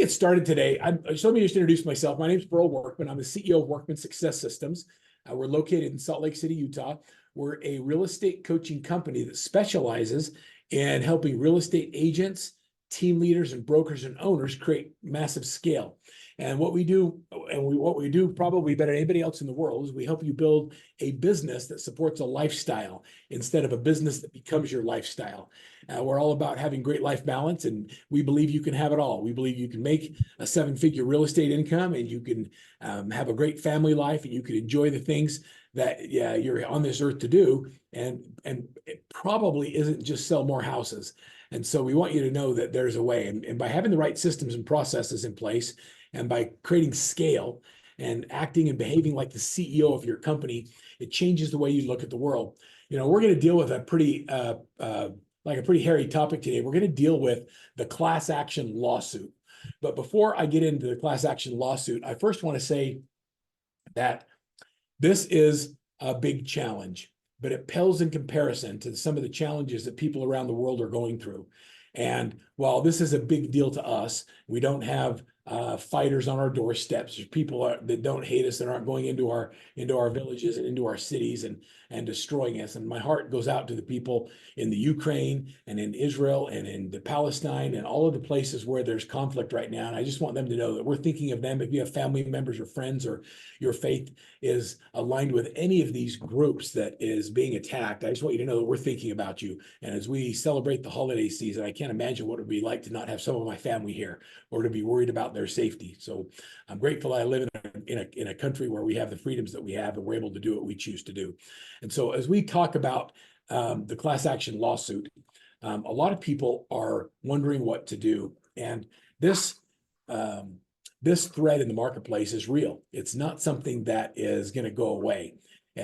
get started today, just let me just introduce myself. My name is Verl Workman. I'm the CEO of Workman Success Systems. We're located in Salt Lake City, Utah. We're a real estate coaching company that specializes in helping real estate agents, team leaders, and brokers and owners create massive scale. And what we do, what we do probably better than anybody else in the world, is we help you build a business that supports a lifestyle instead of a business that becomes your lifestyle. We're all about having great life balance, and we believe you can have it all. We believe you can make a seven-figure real estate income, and you can have a great family life, and you can enjoy the things that you're on this earth to do. And it probably isn't just sell more houses. And so we want you to know that there's a way. And by having the right systems and processes in place, and by creating scale and acting and behaving like the CEO of your company, it changes the way you look at the world. You know, we're going to deal with a pretty hairy topic today. We're going to deal with the class action lawsuit. But before I get into the class action lawsuit, I first want to say that this is a big challenge, but it pales in comparison to some of the challenges that people around the world are going through. And while this is a big deal to us, we don't have fighters on our doorsteps. There's people that don't hate us, that aren't going into our villages and into our cities and destroying us. And my heart goes out to the people in the Ukraine and in Israel and in the Palestine and all of the places where there's conflict right now. And I just want them to know that we're thinking of them. If you have family members or friends, or your faith is aligned with any of these groups that is being attacked, I just want you to know that we're thinking about you. And as we celebrate the holiday season, I can't imagine what it would be like to not have some of my family here, or to be worried about their safety. So I'm grateful I live in a country where we have the freedoms that we have, and we're able to do what we choose to do. And so as we talk about the class action lawsuit, a lot of people are wondering what to do. And this threat in the marketplace is real. It's not something that is going to go away.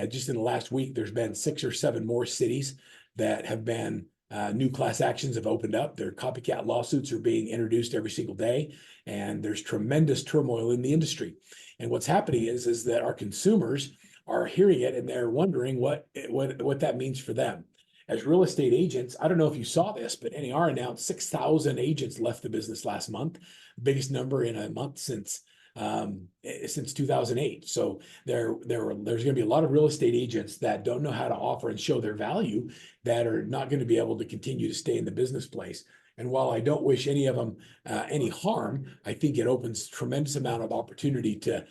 Just in the last week, there's been 6 or 7 more cities that have been new class actions have opened up. Their copycat lawsuits are being introduced every single day, and there's tremendous turmoil in the industry. And what's happening is that our consumers are hearing it, and they're wondering what that means for them. As real estate agents, I don't know if you saw this, but NAR announced 6,000 agents left the business last month, biggest number in a month since 2008. So there's going to be a lot of real estate agents that don't know how to offer and show their value, that are not going to be able to continue to stay in the business place. And while I don't wish any of them any harm, I think it opens tremendous amount of opportunity to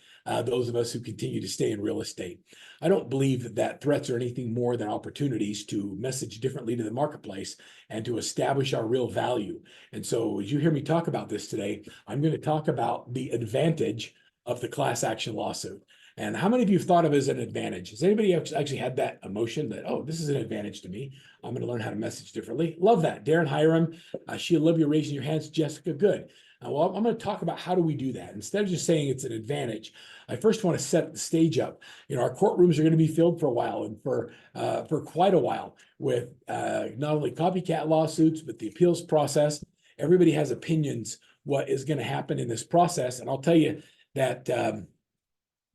those of us who continue to stay in real estate. I don't believe that threats are anything more than opportunities to message differently to the marketplace and to establish our real value. And so as you hear me talk about this today, I'm going to talk about the advantage of the class action lawsuit. And how many of you have thought of it as an advantage? Has anybody actually had that emotion that, oh, this is an advantage to me? I'm going to learn how to message differently. Love that. Darren Hiram, Sheila, Olivia raising your hands. Jessica, good. Well, I'm going to talk about how do we do that. Instead of just saying it's an advantage, I first want to set the stage up. You know, our courtrooms are going to be filled for a while, and for quite a while, with not only copycat lawsuits, but the appeals process. Everybody has opinions what is going to happen in this process. And I'll tell you that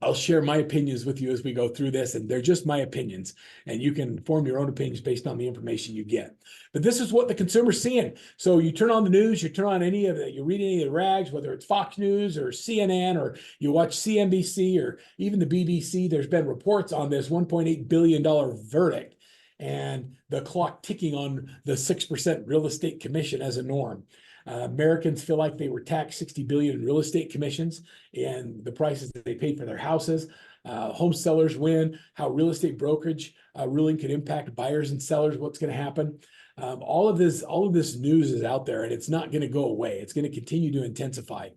I'll share my opinions with you as we go through this, and they're just my opinions, and you can form your own opinions based on the information you get. But this is what the consumer's seeing. So you turn on the news, you turn on you read any of the rags, whether it's Fox News or CNN, or you watch CNBC or even the BBC, there's been reports on this $1.8 billion verdict and the clock ticking on the 6% real estate commission as a norm. Americans feel like they were taxed $60 billion in real estate commissions and the prices that they paid for their houses. Home sellers win, how real estate brokerage ruling could impact buyers and sellers, what's going to happen. All of this news is out there, and it's not going to go away. It's going to continue to intensify.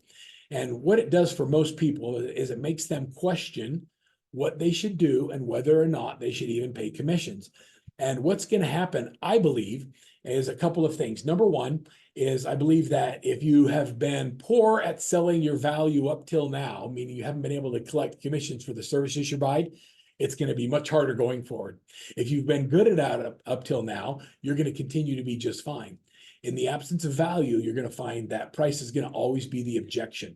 And what it does for most people is it makes them question what they should do and whether or not they should even pay commissions. And what's going to happen, I believe, is a couple of things. Number one is I believe that if you have been poor at selling your value up till now, meaning you haven't been able to collect commissions for the services you provide, it's going to be much harder going forward. If you've been good at that up till now, you're going to continue to be just fine. In the absence of value, you're going to find that price is going to always be the objection.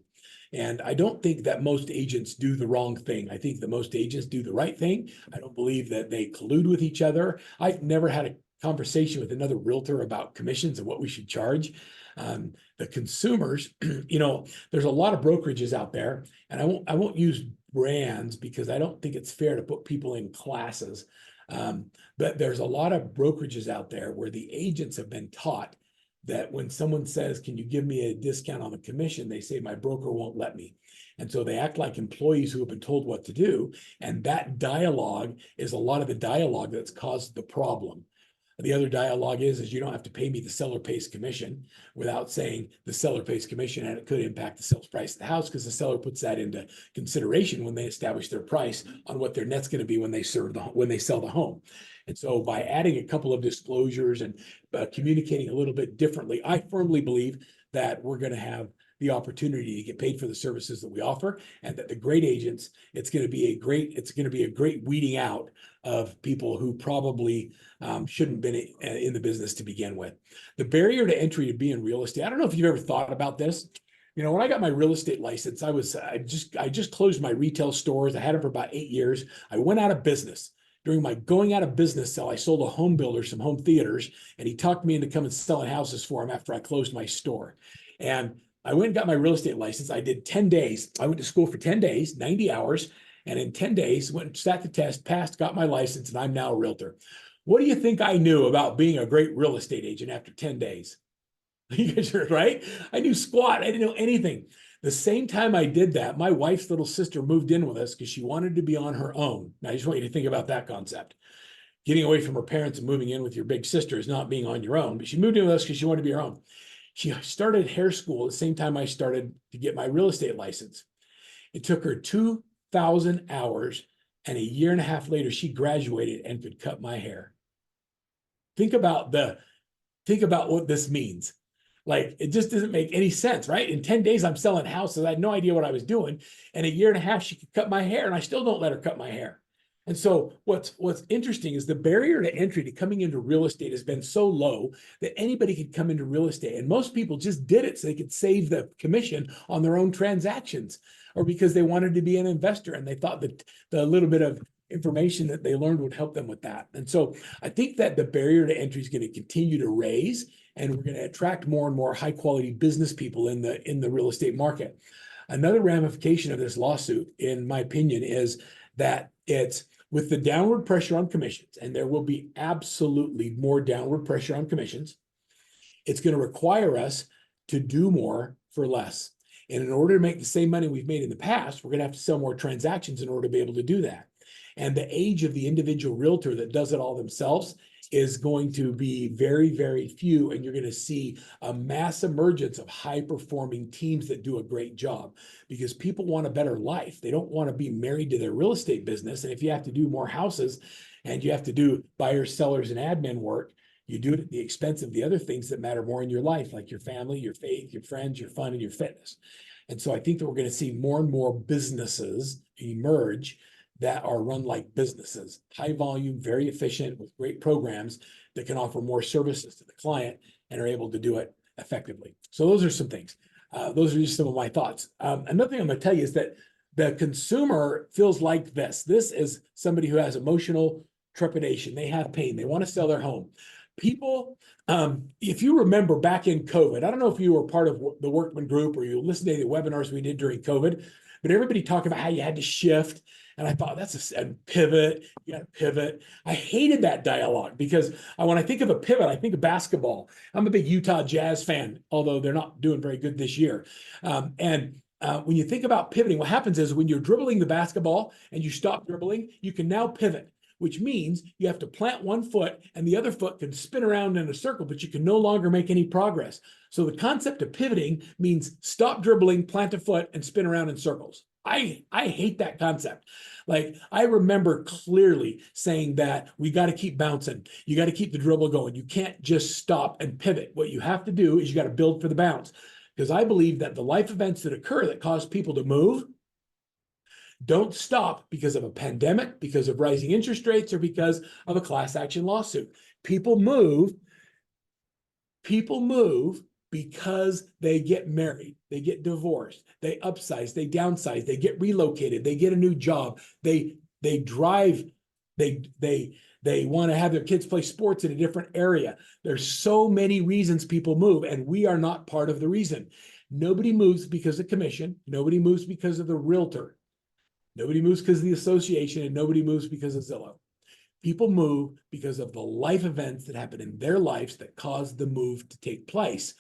And I don't think that most agents do the wrong thing. I think that most agents do the right thing. I don't believe that they collude with each other. I've never had conversation with another realtor about commissions and what we should charge. The consumers, there's a lot of brokerages out there, and I won't use brands because I don't think it's fair to put people in classes. But there's a lot of brokerages out there where the agents have been taught that when someone says, can you give me a discount on the commission? They say, my broker won't let me. And so they act like employees who have been told what to do. And that dialogue is a lot of the dialogue that's caused the problem. The other dialogue is you don't have to pay me, the seller pays commission, without saying the seller pays commission, and it could impact the sales price of the house because the seller puts that into consideration when they establish their price on what their net's going to be when they sell the home. And so by adding a couple of disclosures and communicating a little bit differently, I firmly believe that we're going to have the opportunity to get paid for the services that we offer, and that the great agents, it's going to be a great weeding out of people who probably shouldn't have been in the business to begin with. The barrier to entry to be in real estate, I don't know if you've ever thought about this. When I got my real estate license, I just closed my retail stores. I had them for about 8 years. I went out of business. During my going out of business sale, I sold a home builder some home theaters, and he talked me into coming selling houses for him after I closed my store. And I went and got my real estate license. I did 10 days. I went to school for 10 days, 90 hours. And in 10 days, went and sat the test, passed, got my license, and I'm now a realtor. What do you think I knew about being a great real estate agent after 10 days? You guys are right? I knew squat. I didn't know anything. The same time I did that, my wife's little sister moved in with us because she wanted to be on her own. Now, I just want you to think about that concept. Getting away from her parents and moving in with your big sister is not being on your own, but she moved in with us because she wanted to be her own. She started hair school at the same time I started to get my real estate license. It took her 2,000 hours, and a year and a half later, she graduated and could cut my hair. Think about what this means. Like, it just doesn't make any sense, right? In 10 days, I'm selling houses. I had no idea what I was doing. And a year and a half, she could cut my hair, and I still don't let her cut my hair. And so what's interesting is the barrier to entry to coming into real estate has been so low that anybody could come into real estate. And most people just did it so they could save the commission on their own transactions, or because they wanted to be an investor and they thought that the little bit of information that they learned would help them with that. And so I think that the barrier to entry is going to continue to raise, and we're going to attract more and more high quality business people in the real estate market. Another ramification of this lawsuit, in my opinion, is that it's with the downward pressure on commissions, and there will be absolutely more downward pressure on commissions. It's going to require us to do more for less. And in order to make the same money we've made in the past, we're going to have to sell more transactions in order to be able to do that. And the age of the individual realtor that does it all themselves is going to be very, very few. And you're going to see a mass emergence of high-performing teams that do a great job, because people want a better life. They don't want to be married to their real estate business. And if you have to do more houses and you have to do buyers, sellers, and admin work, you do it at the expense of the other things that matter more in your life, like your family, your faith, your friends, your fun, and your fitness. And so I think that we're going to see more and more businesses emerge that are run like businesses, high volume, very efficient, with great programs that can offer more services to the client and are able to do it effectively. So those are some things. Those are just some of my thoughts. Another thing I'm going to tell you is that the consumer feels like this. This is somebody who has emotional trepidation. They have pain. They want to sell their home. People, if you remember back in COVID, I don't know if you were part of the Workman group or you listened to the webinars we did during COVID, but everybody talked about how you had to shift. And I thought, that's a pivot. You got to pivot. I hated that dialogue because when I think of a pivot, I think of basketball. I'm a big Utah Jazz fan, although they're not doing very good this year. When you think about pivoting, what happens is when you're dribbling the basketball and you stop dribbling, you can now pivot, which means you have to plant one foot and the other foot can spin around in a circle, but you can no longer make any progress. So the concept of pivoting means stop dribbling, plant a foot, and spin around in circles. I hate that concept. Like, I remember clearly saying that we got to keep bouncing. You got to keep the dribble going. You can't just stop and pivot. What you have to do is you got to build for the bounce. Because I believe that the life events that occur that cause people to move don't stop because of a pandemic, because of rising interest rates, or because of a class action lawsuit. People move because they get married, they get divorced, they upsize, they downsize, they get relocated, they get a new job, they drive They want to have their kids play sports in a different area. There's so many reasons people move, and we are not part of the reason. Nobody moves because of commission. Nobody moves because of the realtor. Nobody moves because of the association, and nobody moves because of Zillow. People move because of the life events that happen in their lives that cause the move to take place.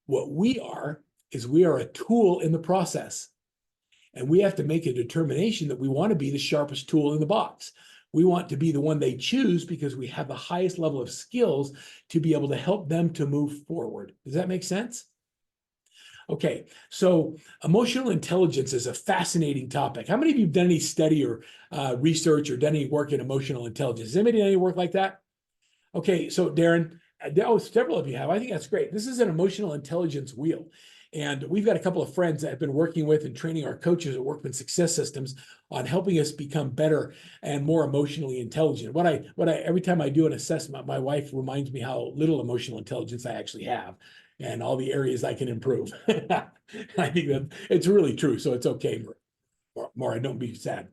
What we are is we are a tool in the process. And we have to make a determination that we want to be the sharpest tool in the box. We want to be the one they choose because we have the highest level of skills to be able to help them to move forward. Does that make sense? Okay, so emotional intelligence is a fascinating topic. How many of you have done any study or research or done any work in emotional intelligence? Has anybody done any work like that? Okay, so Darren, several of you have. I think that's great. This is an emotional intelligence wheel. And we've got a couple of friends that have been working with and training our coaches at Workman Success Systems on helping us become better and more emotionally intelligent. Every time I do an assessment, my wife reminds me how little emotional intelligence I actually have and all the areas I can improve. I think that it's really true. So it's okay, Maura, don't be sad.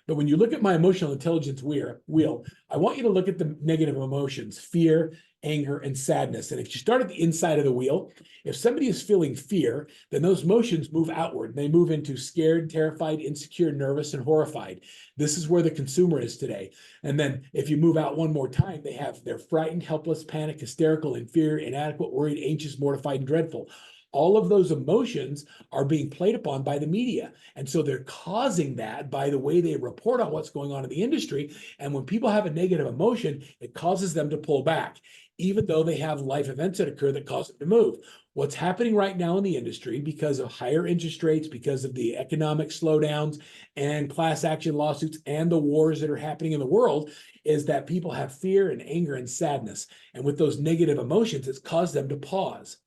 But when you look at my emotional intelligence wheel, I want you to look at the negative emotions, fear, anger, and sadness. And if you start at the inside of the wheel, if somebody is feeling fear, then those emotions move outward. They move into scared, terrified, insecure, nervous, and horrified. This is where the consumer is today. And then if you move out one more time, they're frightened, helpless, panic, hysterical, inferior, inadequate, worried, anxious, mortified, and dreadful. All of those emotions are being played upon by the media. And so they're causing that by the way they report on what's going on in the industry. And when people have a negative emotion, it causes them to pull back, even though they have life events that occur that cause them to move. What's happening right now in the industry because of higher interest rates, because of the economic slowdowns and class action lawsuits and the wars that are happening in the world is that people have fear and anger and sadness. And with those negative emotions, it's caused them to pause.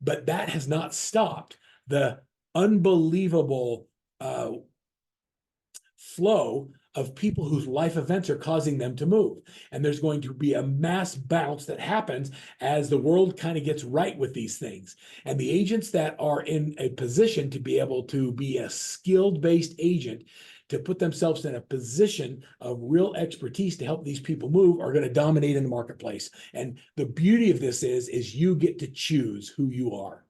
But that has not stopped the unbelievable flow of people whose life events are causing them to move. And there's going to be a mass bounce that happens as the world kind of gets right with these things. And the agents that are in a position to be able to be a skilled-based agent to put themselves in a position of real expertise to help these people move are going to dominate in the marketplace. And the beauty of this is you get to choose who you are.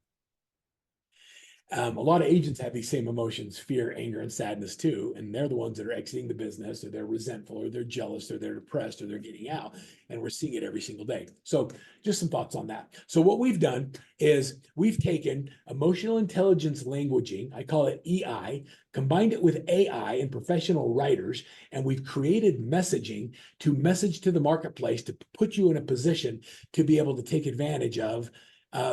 A lot of agents have these same emotions, fear, anger, and sadness too. And they're the ones that are exiting the business, or they're resentful, or they're jealous, or they're depressed, or they're getting out. And we're seeing it every single day. So just some thoughts on that. So what we've done is we've taken emotional intelligence languaging, I call it EI, combined it with AI and professional writers, and we've created messaging to message to the marketplace to put you in a position to be able to take advantage of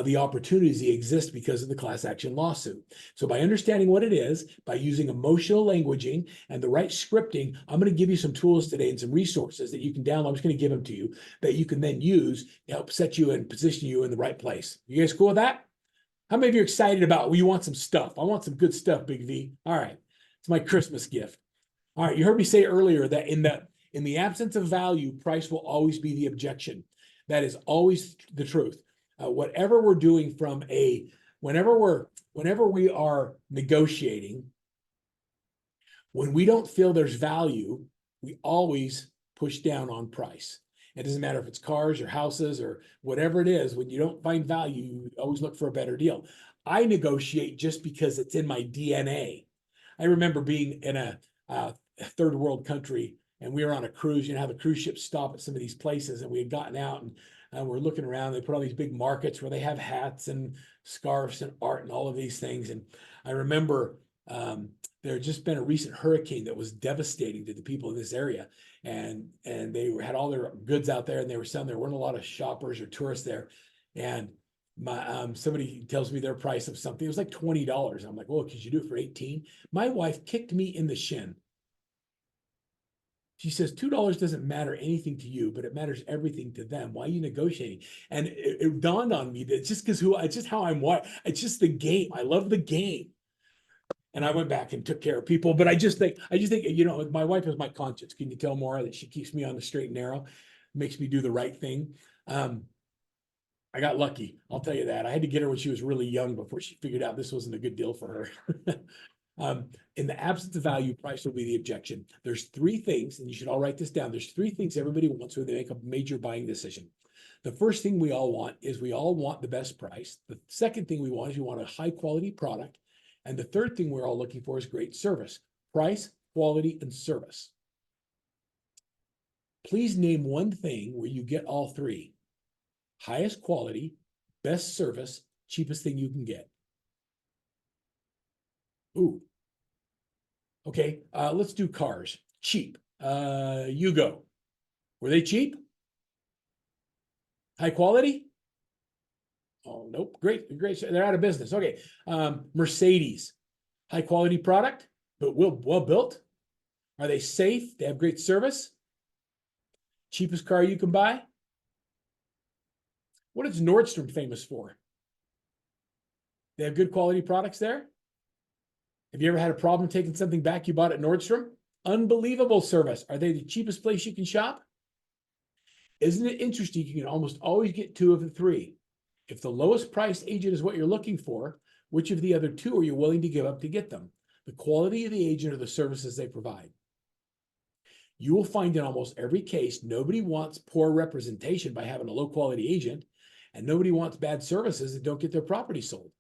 the opportunities that exist because of the class action lawsuit. So by understanding what it is, by using emotional languaging and the right scripting, I'm going to give you some tools today and some resources that you can download. I'm just going to give them to you that you can then use to help set you and position you in the right place. You guys cool with that? How many of you are excited about, well, you want some stuff? I want some good stuff, Big V. All right. It's my Christmas gift. All right. You heard me say earlier that in the absence of value, price will always be the objection. That is always the truth. Whatever we're doing whenever we are negotiating, when we don't feel there's value, we always push down on price. It doesn't matter if it's cars or houses or whatever it is. When you don't find value, you always look for a better deal. I negotiate just because it's in my DNA. I remember being in a third world country, and we were on a cruise. You know how the cruise ships stop at some of these places, and we had gotten out and we're looking around. They put all these big markets where they have hats and scarves and art and all of these things. And I remember there had just been a recent hurricane that was devastating to the people in this area, and they had all their goods out there, and they were selling. There weren't a lot of shoppers or tourists there, and somebody tells me their price of something. It was like $20. I'm like, well, could you do it for 18? My wife kicked me in the shin. She says, $2 doesn't matter anything to you, but it matters everything to them. Why are you negotiating? And it dawned on me that it's just it's just how I'm wired. It's just the game. I love the game. And I went back and took care of people. But I just think, my wife is my conscience. Can you tell Maura that she keeps me on the straight and narrow, makes me do the right thing? I got lucky. I'll tell you that. I had to get her when she was really young before she figured out this wasn't a good deal for her. In the absence of value, price will be the objection. There's three things, and you should all write this down. There's three things everybody wants when they make a major buying decision. The first thing we all want is we all want the best price. The second thing we want is we want a high quality product. And the third thing we're all looking for is great service. Price, quality, and service. Please name one thing where you get all three. Highest quality, best service, cheapest thing you can get. Ooh. Okay, let's do cars. Cheap. You go. Were they cheap? High quality? Oh, nope. Great. They're out of business. Okay. Mercedes. High quality product, but well built. Are they safe? They have great service. Cheapest car you can buy. What is Nordstrom famous for? They have good quality products there. Have you ever had a problem taking something back you bought at Nordstrom? Unbelievable service. Are they the cheapest place you can shop? Isn't it interesting? You can almost always get two of the three. If the lowest priced agent is what you're looking for, which of the other two are you willing to give up to get them? The quality of the agent or the services they provide. You will find in almost every case, nobody wants poor representation by having a low quality agent, and nobody wants bad services that don't get their property sold.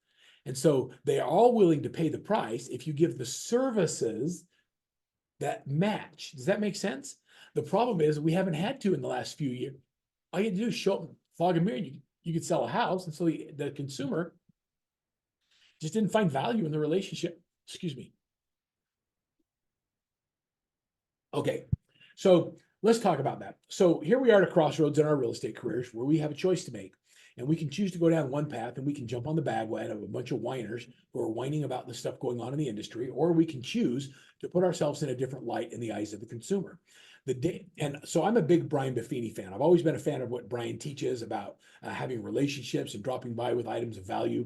And so they are all willing to pay the price if you give the services that match. Does that make sense? The problem is we haven't had to in the last few years. All you had to do is show up, fog a mirror, and you could sell a house. And so the consumer just didn't find value in the relationship. Excuse me. Okay, so let's talk about that. So here we are at a crossroads in our real estate careers where we have a choice to make. And we can choose to go down one path and we can jump on the bandwagon of a bunch of whiners who are whining about the stuff going on in the industry, or we can choose to put ourselves in a different light in the eyes of the consumer. And so I'm a big Brian Buffini fan. I've always been a fan of what Brian teaches about having relationships and dropping by with items of value.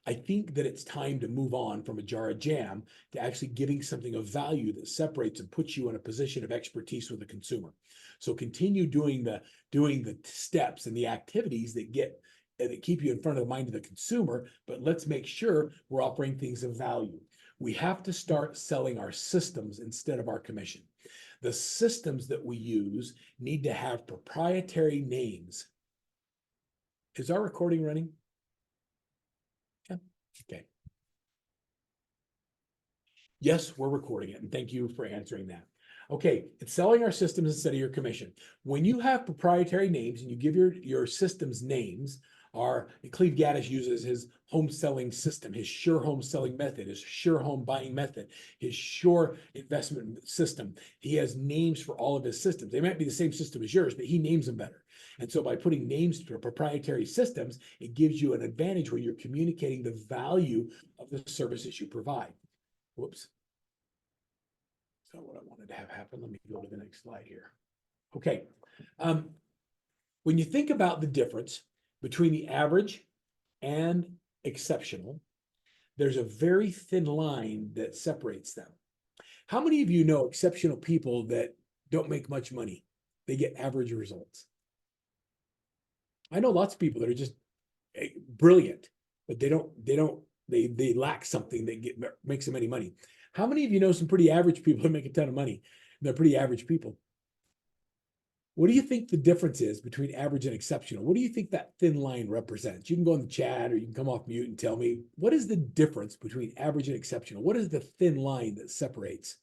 I think that it's time to move on from a jar of jam to actually giving something of value that separates and puts you in a position of expertise with the consumer. So continue doing the steps and the activities that keep you in front of the mind of the consumer, but let's make sure we're offering things of value. We have to start selling our systems instead of our commission. The systems that we use need to have proprietary names. Is our recording running? Yeah. Okay. Yes, we're recording it, and thank you for answering that. Okay, it's selling our systems instead of your commission. When you have proprietary names and you give your systems names, Cleve Gaddis uses his home selling system, his sure home selling method, his sure home buying method, his sure investment system. He has names for all of his systems. They might be the same system as yours, but he names them better. And so by putting names to proprietary systems, it gives you an advantage where you're communicating the value of the services you provide. Whoops. So what I wanted to have happen, let me go to the next slide here. Okay. When you think about the difference between the average and exceptional, there's a very thin line that separates them. How many of you know exceptional people that don't make much money? They get average results. I know lots of people that are just brilliant, but they lack something that makes them any money. How many of you know some pretty average people that make a ton of money? They're pretty average people. What do you think the difference is between average and exceptional? What do you think that thin line represents? You can go in the chat or you can come off mute and tell me, what is the difference between average and exceptional? What is the thin line that separates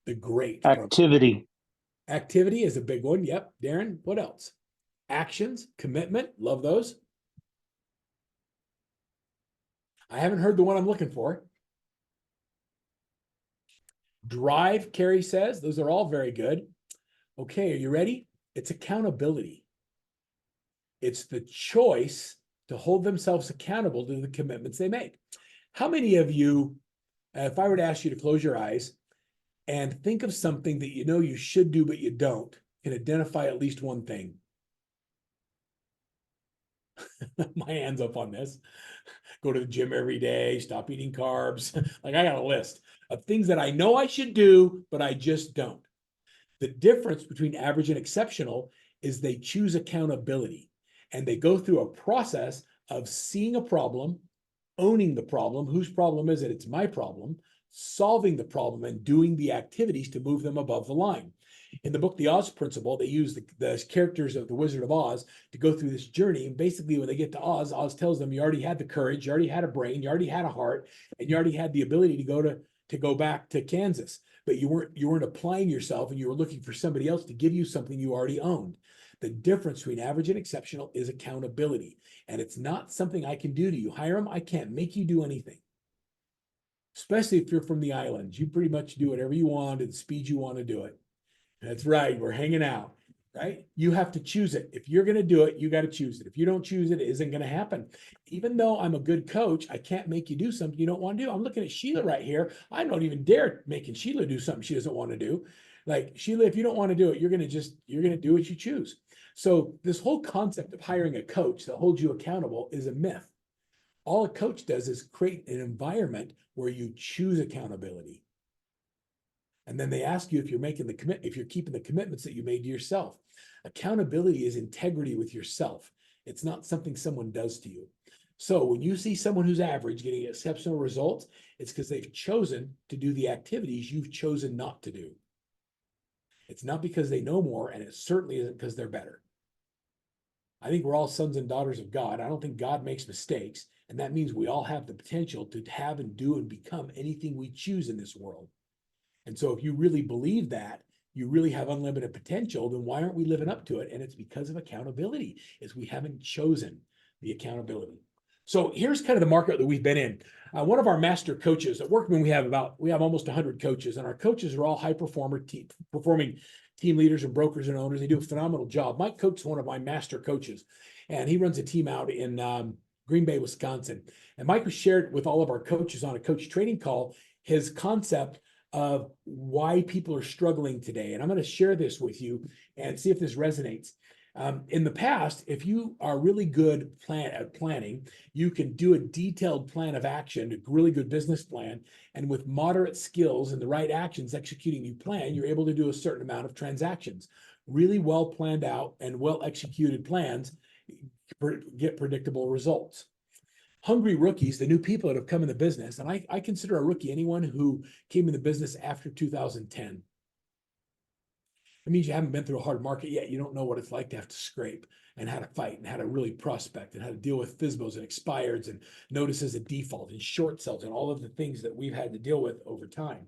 the great activity? Activity is a big one. Yep. Darren, what else? Actions, commitment. Love those. I haven't heard the one I'm looking for. Drive, Carrie says. Those are all very good. Okay, are you ready? It's accountability. It's the choice to hold themselves accountable to the commitments they make. How many of you, if I were to ask you to close your eyes and think of something that you know you should do but you don't, can identify at least one thing? My hand's up on this. Go to the gym every day, stop eating carbs. Like I got a list of things that I know I should do, but I just don't. The difference between average and exceptional is they choose accountability and they go through a process of seeing a problem, owning the problem. Whose problem is it? It's my problem. solving the problem and doing the activities to move them above the line. In the book, The Oz Principle, they use the characters of the Wizard of Oz to go through this journey. And basically, when they get to Oz, Oz tells them you already had the courage, you already had a brain, you already had a heart, and you already had the ability to go back to Kansas. But you weren't applying yourself, and you were looking for somebody else to give you something you already owned. The difference between average and exceptional is accountability. And it's not something I can do to you. Hiram, I can't make you do anything. Especially if you're from the islands. You pretty much do whatever you want at the speed you want to do it. That's right. We're hanging out, right? You have to choose it. If you're going to do it, you got to choose it. If you don't choose it, it isn't going to happen. Even though I'm a good coach, I can't make you do something you don't want to do. I'm looking at Sheila right here. I don't even dare making Sheila do something she doesn't want to do. Like, Sheila, if you don't want to do it, you're going to do what you choose. So this whole concept of hiring a coach that holds you accountable is a myth. All a coach does is create an environment where you choose accountability. And then they ask you if you're making the if you're keeping the commitments that you made to yourself. Accountability is integrity with yourself. It's not something someone does to you. So when you see someone who's average getting exceptional results, it's because they've chosen to do the activities you've chosen not to do. It's not because they know more, and it certainly isn't because they're better. I think we're all sons and daughters of God. I don't think God makes mistakes, and that means we all have the potential to have and do and become anything we choose in this world. And so if you really believe that, you really have unlimited potential, then why aren't we living up to it? And it's because of accountability, is we haven't chosen the accountability. So here's kind of the market that we've been in. One of our master coaches at Workman, we have almost 100 coaches, and our coaches are all high performing team leaders and brokers and owners. They do a phenomenal job. Mike Coates is one of my master coaches, and he runs a team out in Green Bay, Wisconsin. And Mike was shared with all of our coaches on a coach training call his concept of why people are struggling today. And I'm going to share this with you and see if this resonates. In the past, if you are really good at planning, you can do a detailed plan of action, a really good business plan, and with moderate skills and the right actions executing your plan, you're able to do a certain amount of transactions. Really well planned out and well executed plans get predictable results. Hungry rookies, the new people that have come in the business, and I consider a rookie anyone who came in the business after 2010. It means you haven't been through a hard market yet. You don't know what it's like to have to scrape and how to fight and how to really prospect and how to deal with FSBOs and expireds and notices of default and short sells and all of the things that we've had to deal with over time.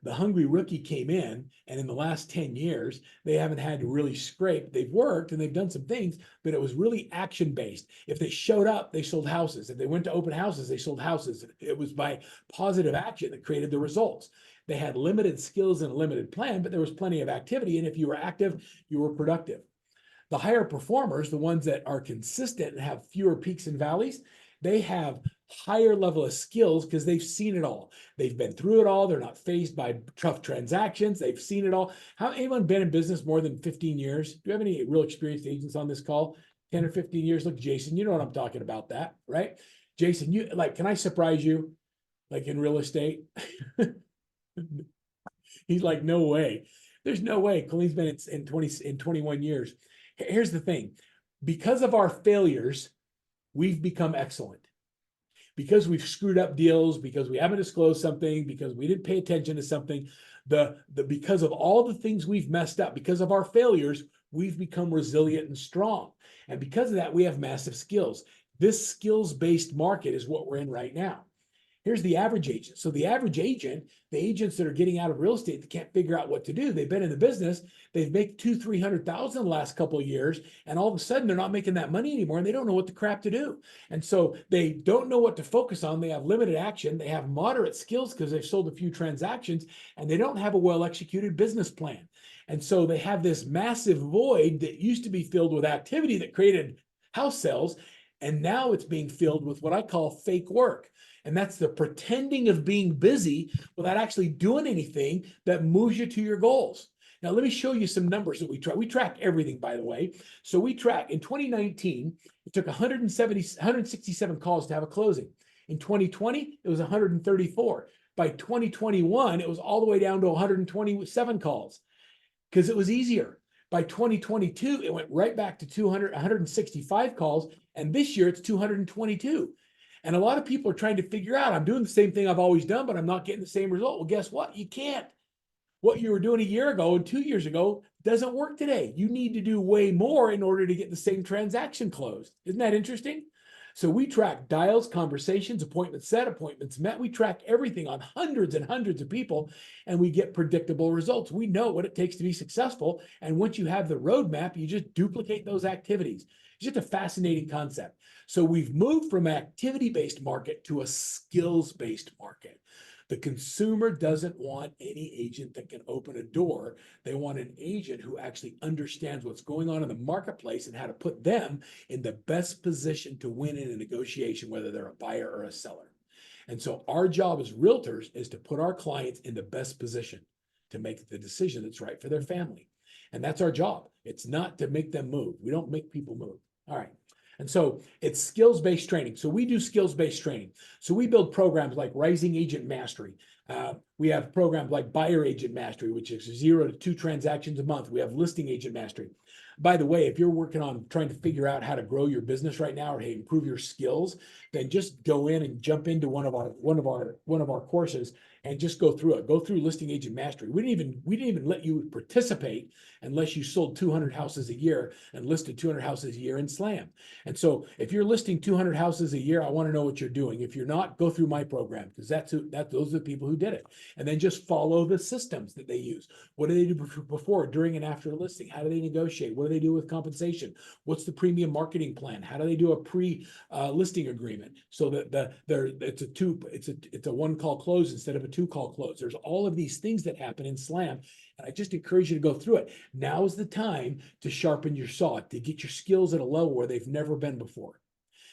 The hungry rookie came in, and in the last 10 years, they haven't had to really scrape. They've worked and they've done some things, but it was really action-based. If they showed up, they sold houses. If they went to open houses, they sold houses. It was by positive action that created the results. They had limited skills and a limited plan, but there was plenty of activity. And if you were active, you were productive. The higher performers, the ones that are consistent and have fewer peaks and valleys, they have higher level of skills because they've seen it all. They've been through it all. They're not faced by tough transactions. They've seen it all. Anyone been in business more than 15 years? Do you have any real experienced agents on this call? 10 or 15 years? Look, Jason, you know what I'm talking about that, right? Jason, can I surprise you? Like in real estate? He's like, no way. There's no way. Colleen's been in 21 years. Here's the thing. Because of our failures, we've become excellent. Because we've screwed up deals, because we haven't disclosed something, because we didn't pay attention to something, because of all the things we've messed up, because of our failures, we've become resilient and strong. And because of that, we have massive skills. This skills-based market is what we're in right now. Here's the average agent. So the average agent, the agents that are getting out of real estate that can't figure out what to do, they've been in the business, they've made $200,000-300,000 the last couple of years, and all of a sudden they're not making that money anymore, and they don't know what the crap to do. And so they don't know what to focus on. They have limited action. They have moderate skills because they've sold a few transactions, and they don't have a well-executed business plan. And so they have this massive void that used to be filled with activity that created house sales, and now it's being filled with what I call fake work. And that's the pretending of being busy without actually doing anything that moves you to your goals. Now, let me show you some numbers that we track. We track everything, by the way. So we track in 2019, it took 167 calls to have a closing. In 2020, it was 134. By 2021, it was all the way down to 127 calls because it was easier. By 2022, it went right back to 165 calls. And this year, it's 222. And a lot of people are trying to figure out, I'm doing the same thing I've always done, but I'm not getting the same result. Well, guess what? You can't. What you were doing a year ago and 2 years ago doesn't work today. You need to do way more in order to get the same transaction closed. Isn't that interesting? So we track dials, conversations, appointments set, appointments met. We track everything on hundreds and hundreds of people, and we get predictable results. We know what it takes to be successful. And once you have the roadmap, you just duplicate those activities. It's just a fascinating concept. So we've moved from an activity-based market to a skills-based market. The consumer doesn't want any agent that can open a door. They want an agent who actually understands what's going on in the marketplace and how to put them in the best position to win in a negotiation, whether they're a buyer or a seller. And so our job as realtors is to put our clients in the best position to make the decision that's right for their family. And that's our job. It's not to make them move. We don't make people move. All right. And so it's skills-based training. So we do skills-based training. So we build programs like Rising Agent Mastery. We have programs like Buyer Agent Mastery, which is 0 to 2 transactions a month. We have Listing Agent Mastery. By the way, if you're working on trying to figure out how to grow your business right now or hey, improve your skills, then just go in and jump into one of our courses and just go through it. Go through Listing Agent Mastery. We didn't even let you participate unless you sold 200 houses a year and listed 200 houses a year in Slam. And so if you're listing 200 houses a year, I want to know what you're doing. If you're not, go through my program because those are the people who did it. And then just follow the systems that they use. What do they do before, during, and after a listing? How do they negotiate? What do they do with compensation? What's the premium marketing plan? How do they do a pre-listing agreement so that it's a one-call close instead of a two-call close? There's all of these things that happen in Slam, and I just encourage you to go through it. Now is the time to sharpen your saw, to get your skills at a level where they've never been before.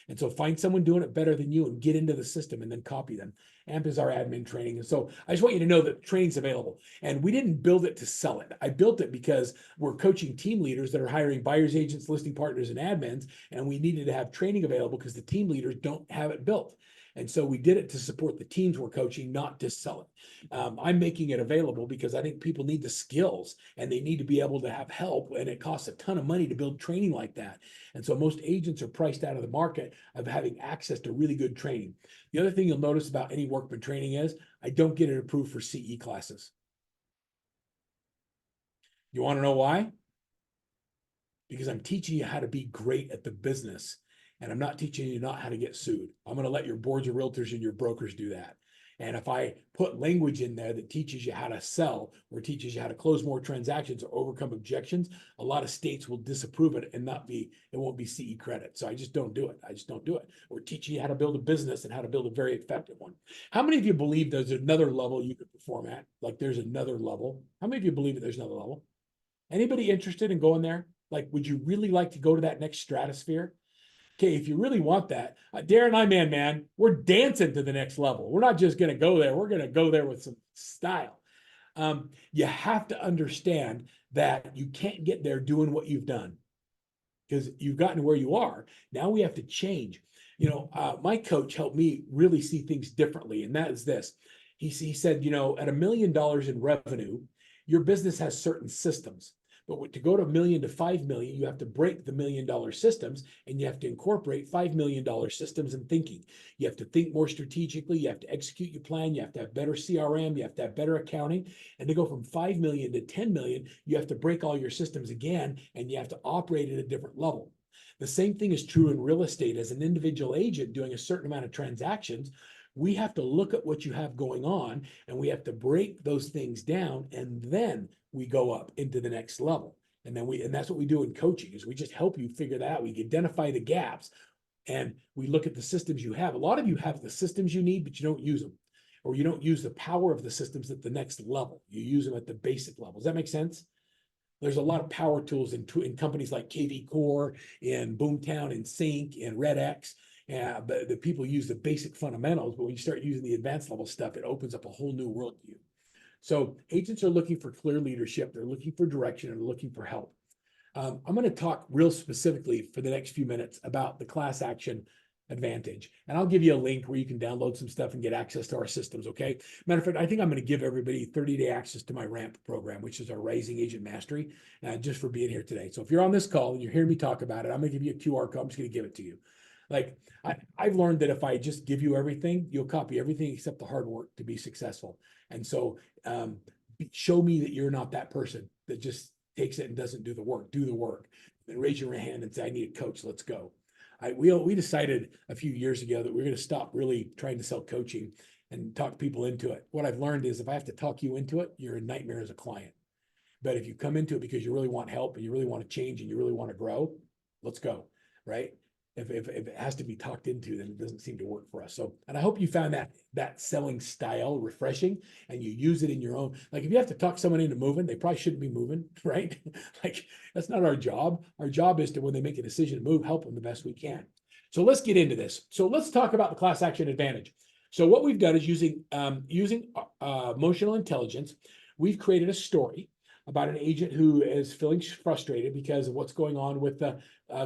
And so find someone doing it better than you and get into the system and then copy them. AMP is our admin training. And so I just want you to know that training's available. And we didn't build it to sell it. I built it because we're coaching team leaders that are hiring buyers, agents, listing partners, and admins. And we needed to have training available because the team leaders don't have it built. And so we did it to support the teams we're coaching, not to sell it. I'm making it available because I think people need the skills and they need to be able to have help. And it costs a ton of money to build training like that. And so most agents are priced out of the market of having access to really good training. The other thing you'll notice about any Workman training is I don't get it approved for CE classes. You want to know why? Because I'm teaching you how to be great at the business. And I'm not teaching you not how to get sued. I'm going to let your boards of realtors and your brokers do that. And if I put language in there that teaches you how to sell or teaches you how to close more transactions or overcome objections, a lot of states will disapprove it and it won't be CE credit. So I just don't do it. I just don't do it. We're teaching you how to build a business and how to build a very effective one. How many of you believe there's another level you could perform at? Like there's another level. How many of you believe that there's another level? Anybody interested in going there? Like, would you really like to go to that next stratosphere? Okay, if you really want that, Darren, man, we're dancing to the next level. We're not just going to go there. We're going to go there with some style. You have to understand that you can't get there doing what you've done because you've gotten to where you are. Now we have to change. My coach helped me really see things differently, and that is this. He said, at $1 million in revenue, your business has certain systems. But to go to $1 million to $5 million, you have to break the $1 million systems and you have to incorporate $5 million systems and thinking. You have to think more strategically. You have to execute your plan. You have to have better CRM. You have to have better accounting. And to go from 5 million to 10 million, you have to break all your systems again and you have to operate at a different level. The same thing is true in real estate. As an individual agent doing a certain amount of transactions, we have to look at what you have going on and we have to break those things down and then we go up into the next level. And that's what we do in coaching is we just help you figure that out. We identify the gaps and we look at the systems you have. A lot of you have the systems you need, but you don't use them or you don't use the power of the systems at the next level. You use them at the basic level. Does that make sense? There's a lot of power tools in companies like KV Core, in Boomtown, in Sync, in RedX. But the people use the basic fundamentals, but when you start using the advanced level stuff, it opens up a whole new world to you. So agents are looking for clear leadership. They're looking for direction and they're looking for help. I'm going to talk real specifically for the next few minutes about the class action advantage. And I'll give you a link where you can download some stuff and get access to our systems, okay? Matter of fact, I think I'm going to give everybody 30-day access to my RAMP program, which is our Rising Agent Mastery, just for being here today. So if you're on this call and you're hearing me talk about it, I'm going to give you a QR code. I'm just going to give it to you. Like I've learned that if I just give you everything, you'll copy everything except the hard work to be successful. And so show me that you're not that person that just takes it and doesn't do the work. Do the work. And raise your hand and say, I need a coach. Let's go. We decided a few years ago that we're going to stop really trying to sell coaching and talk people into it. What I've learned is if I have to talk you into it, you're a nightmare as a client. But if you come into it because you really want help and you really want to change and you really want to grow, let's go, right? If it has to be talked into, then it doesn't seem to work for us. So, and I hope you found that selling style refreshing and you use it in your own. Like if you have to talk someone into moving, they probably shouldn't be moving, right? Like that's not our job. Our job is to, when they make a decision to move, help them the best we can. So let's get into this. So let's talk about the class action advantage. So what we've done is using emotional intelligence, we've created a story about an agent who is feeling frustrated because of what's going on with the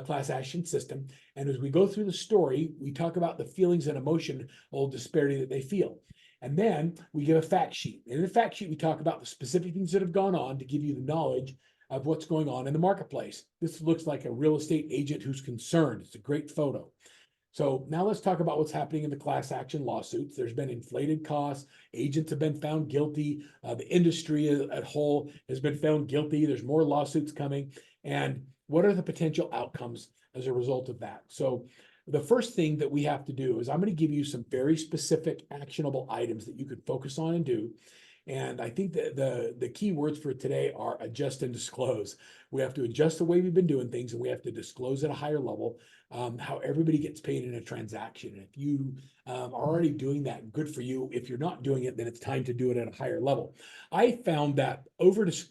class action system. And as we go through the story, we talk about the feelings and emotional disparity that they feel. And then we give a fact sheet. And in the fact sheet, we talk about the specific things that have gone on to give you the knowledge of what's going on in the marketplace. This looks like a real estate agent who's concerned. It's a great photo. So now let's talk about what's happening in the class action lawsuits. There's been inflated costs. Agents have been found guilty. The industry as whole has been found guilty. There's more lawsuits coming. And what are the potential outcomes as a result of that? So the first thing that we have to do is I'm going to give you some very specific actionable items that you could focus on and do. And I think that the key words for today are adjust and disclose. We have to adjust the way we've been doing things, and we have to disclose at a higher level how everybody gets paid in a transaction. And if you are already doing that, good for you. If you're not doing it, then it's time to do it at a higher level. I found that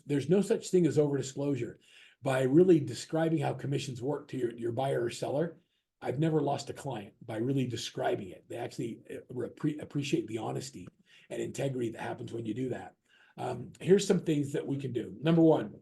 there's no such thing as over disclosure. By really describing how commissions work to your buyer or seller, I've never lost a client by really describing it. They actually appreciate the honesty and integrity that happens when you do that. Here's some things that we can do. Number one,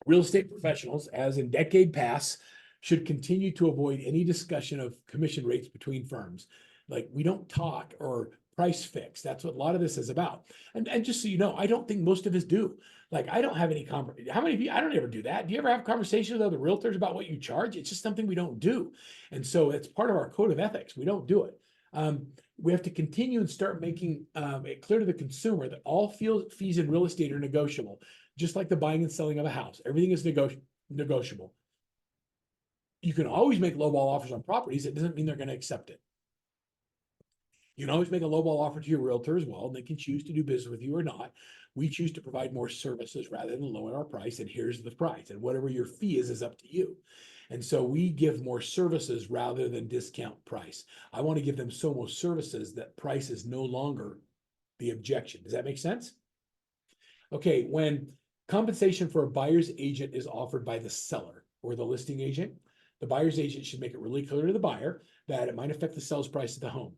real estate professionals, as in decade past, should continue to avoid any discussion of commission rates between firms. Like we don't talk or price fix. That's what a lot of this is about. And just so you know, I don't think most of us do. Like I don't have any how many of you, I don't ever do that. Do you ever have conversations with other realtors about what you charge? It's just something we don't do. And so it's part of our code of ethics. We don't do it. We have to continue and start making it clear to the consumer that all fees in real estate are negotiable, just like the buying and selling of a house. Everything is negotiable. You can always make lowball offers on properties. It doesn't mean they're going to accept it. You can always make a lowball offer to your realtor as well. They can choose to do business with you or not. We choose to provide more services rather than lower our price. And here's the price. And whatever your fee is up to you. And so we give more services rather than discount price. I want to give them so much services that price is no longer the objection. Does that make sense? Okay, when compensation for a buyer's agent is offered by the seller or the listing agent, the buyer's agent should make it really clear to the buyer that it might affect the sales price of the home.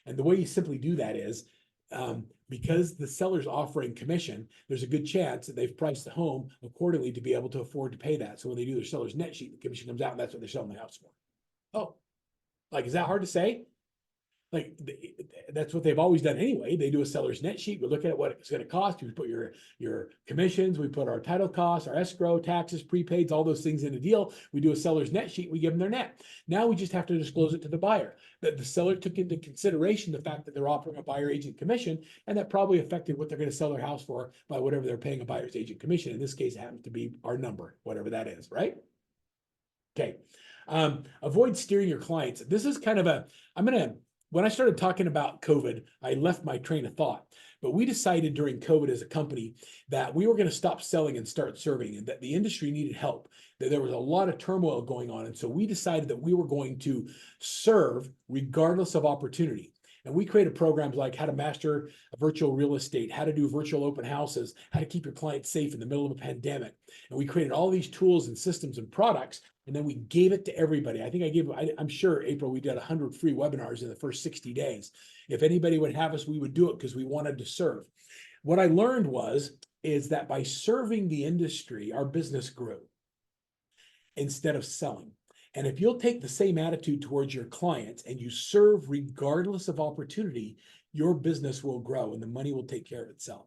And the way you simply do that is because the seller's offering commission, there's a good chance that they've priced the home accordingly to be able to afford to pay that. So when they do their seller's net sheet, the commission comes out and that's what they're selling the house for. Oh, like, is that hard to say? Like that's what they've always done anyway. They do a seller's net sheet. We look at what it's going to cost. We put your commissions, we put our title costs, our escrow, taxes, prepaids, all those things in a deal. We do a seller's net sheet. We give them their net. Now we just have to disclose it to the buyer that the seller took into consideration the fact that they're offering a buyer agent commission, and that probably affected what they're going to sell their house for by whatever they're paying a buyer's agent commission. In this case, it happens to be our number, whatever that is, right? Okay. Avoid steering your clients. This is kind of when I started talking about COVID, I left my train of thought. But we decided during COVID as a company that we were going to stop selling and start serving, and that the industry needed help, that there was a lot of turmoil going on. And so we decided that we were going to serve regardless of opportunity. And we created programs like how to master virtual real estate, how to do virtual open houses, how to keep your clients safe in the middle of a pandemic. And we created all these tools and systems and products, and then we gave it to everybody. I think I'm sure, April, we did 100 free webinars in the first 60 days. If anybody would have us, we would do it because we wanted to serve. What I learned is that by serving the industry, our business grew instead of selling. And if you'll take the same attitude towards your clients and you serve regardless of opportunity, your business will grow and the money will take care of itself.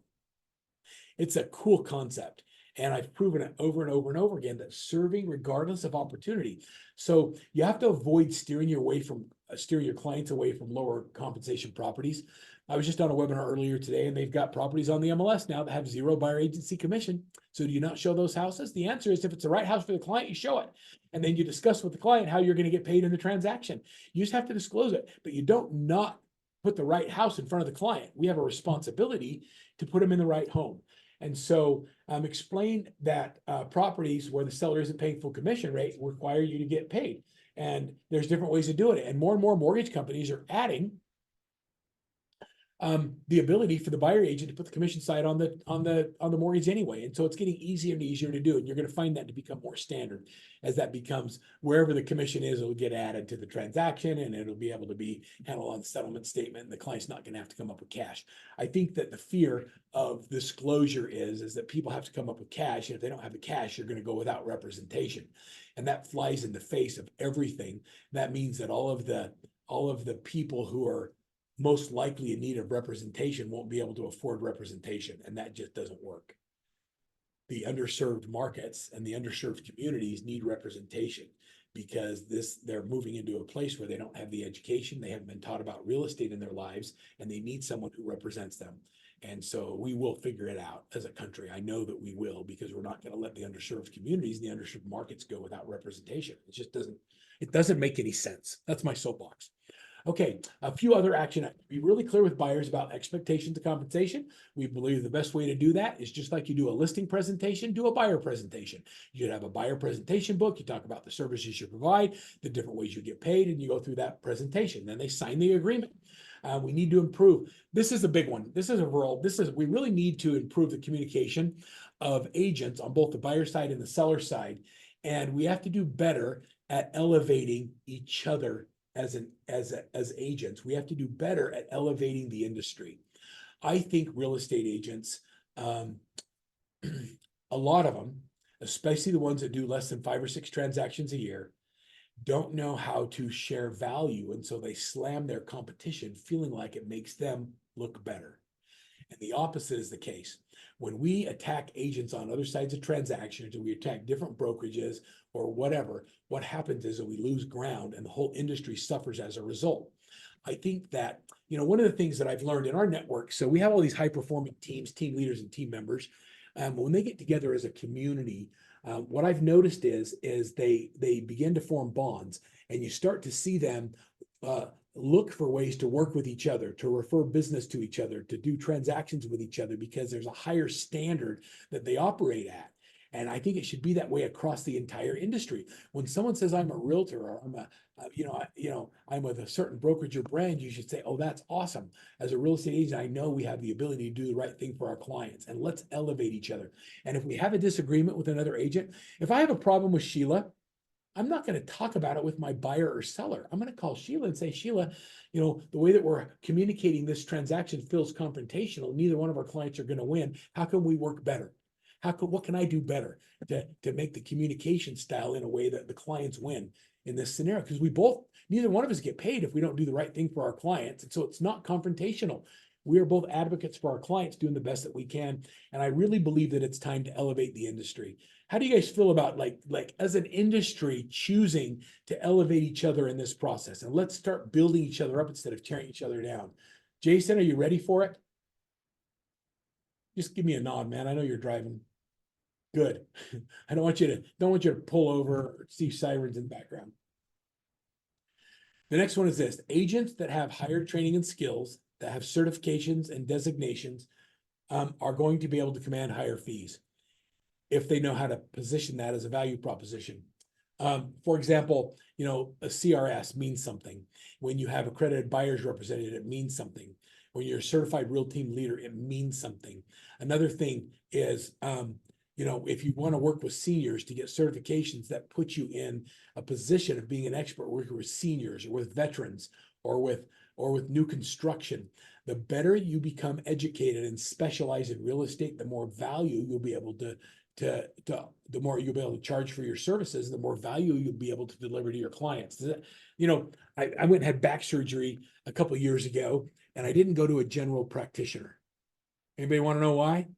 It's a cool concept. And I've proven it over and over and over again that serving regardless of opportunity. So you have to avoid steering your clients away from lower compensation properties. I was just on a webinar earlier today, and they've got properties on the MLS now that have zero buyer agency commission. So do you not show those houses? The answer is if it's the right house for the client, you show it. And then you discuss with the client how you're going to get paid in the transaction. You just have to disclose it, but you don't not put the right house in front of the client. We have a responsibility to put them in the right home. And so explain that properties where the seller isn't paying full commission rate require you to get paid. And there's different ways of doing it. And more mortgage companies are adding the ability for the buyer agent to put the commission side on the mortgage anyway. And so it's getting easier and easier to do. And you're going to find that to become more standard as that becomes wherever the commission is, it'll get added to the transaction and it'll be able to be handled on the settlement statement. And the client's not going to have to come up with cash. I think that the fear of disclosure is that people have to come up with cash. And if they don't have the cash, you're going to go without representation. And that flies in the face of everything. That means that all of the people who are most likely in need of representation won't be able to afford representation, and that just doesn't work. The underserved markets and the underserved communities need representation because they're moving into a place where they don't have the education, they haven't been taught about real estate in their lives, and they need someone who represents them. And so we will figure it out as a country. I know that we will, because we're not going to let the underserved communities and the underserved markets go without representation. It doesn't make any sense. That's my soapbox. Okay, a few other action items. Be really clear with buyers about expectations of compensation. We believe the best way to do that is just like you do a listing presentation, do a buyer presentation. You should have a buyer presentation book. You talk about the services you provide, the different ways you get paid, and you go through that presentation. Then they sign the agreement. We need to improve. This is a big one. This is a Verl. We really need to improve the communication of agents on both the buyer side and the seller side. And we have to do better at elevating each other as agents. We have to do better at elevating the industry. I think real estate agents, a lot of them, especially the ones that do less than 5 or 6 transactions a year, don't know how to share value. And so they slam their competition, feeling like it makes them look better. And the opposite is the case. When we attack agents on other sides of transactions, or we attack different brokerages or whatever, what happens is that we lose ground and the whole industry suffers as a result. I think that, one of the things that I've learned in our network, so we have all these high-performing teams, team leaders and team members. When they get together as a community, what I've noticed is they begin to form bonds, and you start to see them look for ways to work with each other, to refer business to each other, to do transactions with each other, because there's a higher standard that they operate at. And I think it should be that way across the entire industry. When someone says I'm a realtor, or I'm with a certain brokerage or brand, you should say, oh, that's awesome. As a real estate agent, I know we have the ability to do the right thing for our clients, and let's elevate each other. And if we have a disagreement with another agent, if I have a problem with Sheila, I'm not going to talk about it with my buyer or seller. I'm going to call Sheila and say, Sheila, the way that we're communicating this transaction feels confrontational. Neither one of our clients are going to win. How can we work better? What can I do better to make the communication style in a way that the clients win in this scenario? Because neither one of us get paid if we don't do the right thing for our clients. And so it's not confrontational. We are both advocates for our clients, doing the best that we can. And I really believe that it's time to elevate the industry. How do you guys feel about like as an industry choosing to elevate each other in this process? And let's start building each other up instead of tearing each other down. Jason, are you ready for it? Just give me a nod, man. I know you're driving. Good. I don't want you to pull over or see sirens in the background. The next one is this: agents that have higher training and skills, that have certifications and designations, are going to be able to command higher fees if they know how to position that as a value proposition. For example, a CRS means something. When you have accredited buyers representative, it means something. When you're a certified real team leader, it means something. Another thing is, if you want to work with seniors to get certifications, that puts you in a position of being an expert working with seniors or with veterans or with new construction. The better you become educated and specialize in real estate, the more value you'll be able to the more you'll be able to charge for your services, the more value you'll be able to deliver to your clients. I went and had back surgery a couple of years ago, and I didn't go to a general practitioner. Anybody want to know why?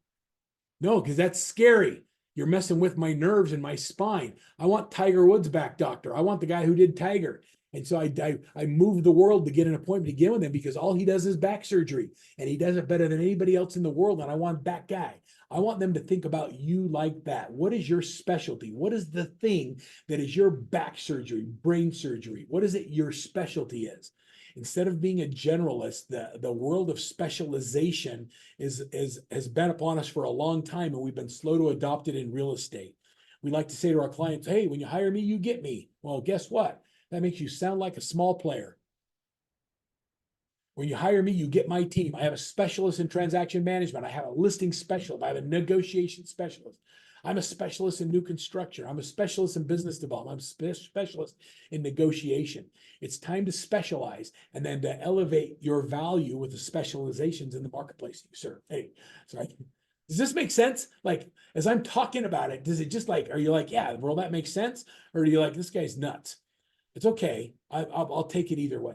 No, because that's scary. You're messing with my nerves and my spine. I want Tiger Woods back, doctor. I want the guy who did Tiger. And so I moved the world to get an appointment to get with him because all he does is back surgery and he does it better than anybody else in the world. And I want that guy. I want them to think about you like that. What is your specialty? What is the thing that is your back surgery, brain surgery? What is it your specialty is? Instead of being a generalist, the world of specialization has been upon us for a long time, and we've been slow to adopt it in real estate. We like to say to our clients, hey, when you hire me, you get me. Well, guess what? That makes you sound like a small player. When you hire me, you get my team. I have a specialist in transaction management. I have a listing specialist. I have a negotiation specialist. I'm a specialist in new construction. I'm a specialist in business development. I'm a specialist in negotiation. It's time to specialize and then to elevate your value with the specializations in the marketplace you serve. Hey, sorry. Does this make sense? Like, as I'm talking about it, does it just like, are you like, yeah, well, that makes sense? Or are you like, this guy's nuts? It's okay. I'll take it either way.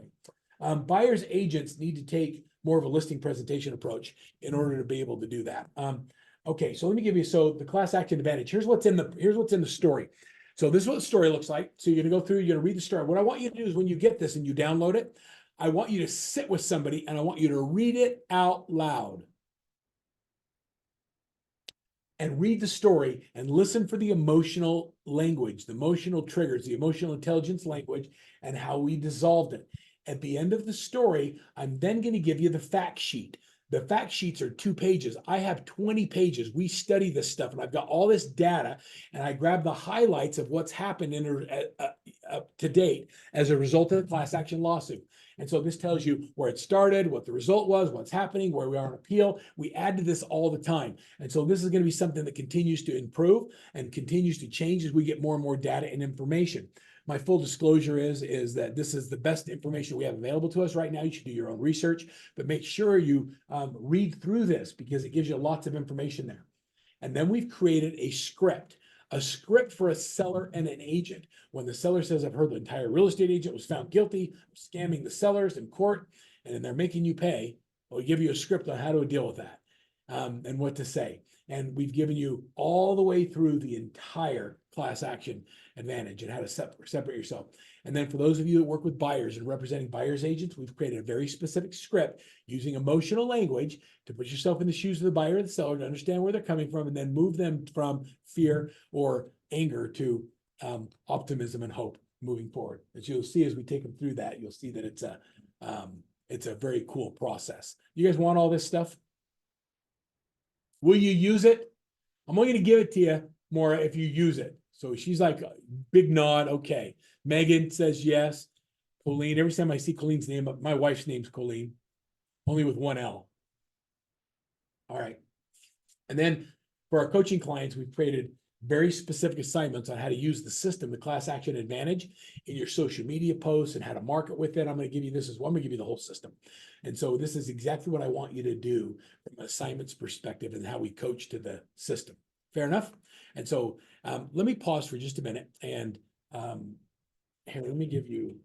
Buyers agents need to take more of a listing presentation approach in order to be able to do that. Okay, so let me give you, so the class action advantage. Here's what's in the story. So this is what the story looks like. So you're gonna go through, you're gonna read the story. What I want you to do is when you get this and you download it, I want you to sit with somebody and I want you to read it out loud. And read the story and listen for the emotional language, the emotional triggers, the emotional intelligence language, and how we dissolved it. At the end of the story, I'm then going to give you the fact sheet. The fact sheets are 2 pages. I have 20 pages. We study this stuff, and I've got all this data, and I grab the highlights of what's happened to date as a result of the class action lawsuit. And so this tells you where it started, what the result was, what's happening, where we are on appeal. We add to this all the time. And so this is going to be something that continues to improve and continues to change as we get more and more data and information. My full disclosure is that this is the best information we have available to us right now. You should do your own research, but make sure you read through this because it gives you lots of information there. And then we've created a script for a seller and an agent. When the seller says, I've heard the entire real estate agent was found guilty of scamming the sellers in court, and then they're making you pay, well, we give you a script on how to deal with that and what to say. And we've given you all the way through the entire class action advantage and how to separate yourself. And then for those of you that work with buyers and representing buyers agents, we've created a very specific script using emotional language to put yourself in the shoes of the buyer or the seller to understand where they're coming from and then move them from fear or anger to optimism and hope moving forward. As you'll see, as we take them through that, you'll see that it's a very cool process. You guys want all this stuff? Will you use it? I'm only going to give it to you more if you use it. So she's like, big nod. Okay. Megan says yes. Colleen, every time I see Colleen's name, my wife's name's Colleen, only with 1 L. All right. And then for our coaching clients, we've created very specific assignments on how to use the system, the class action advantage in your social media posts and how to market with it. I'm going to give you this as well. I'm going to give you the whole system. And so this is exactly what I want you to do from an assignments perspective and how we coach to the system. Fair enough? And so let me pause for just a minute and here, let me give you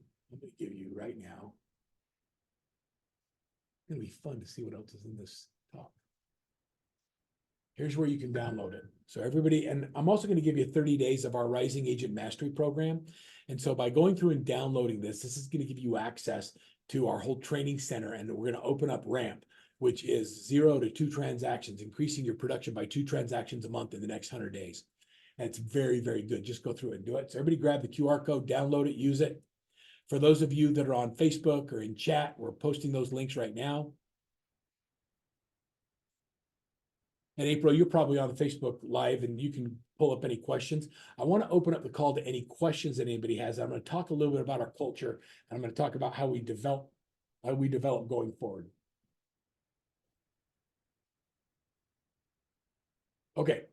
right now. It's going to be fun to see what else is in this talk. Here's where you can download it. So everybody, and I'm also going to give you 30 days of our Rising Agent Mastery program. And so by going through and downloading this is going to give you access to our whole training center. And we're going to open up RAMP, which is 0 to 2 transactions, increasing your production by 2 transactions a month in the next 100 days. And it's very, very good. Just go through it and do it. So everybody grab the QR code, download it, use it. For those of you that are on Facebook or in chat, we're posting those links right now. And April, you're probably on the Facebook Live and you can pull up any questions. I want to open up the call to any questions that anybody has. I'm going to talk a little bit about our culture. And I'm going to talk about how we develop going forward. Okay.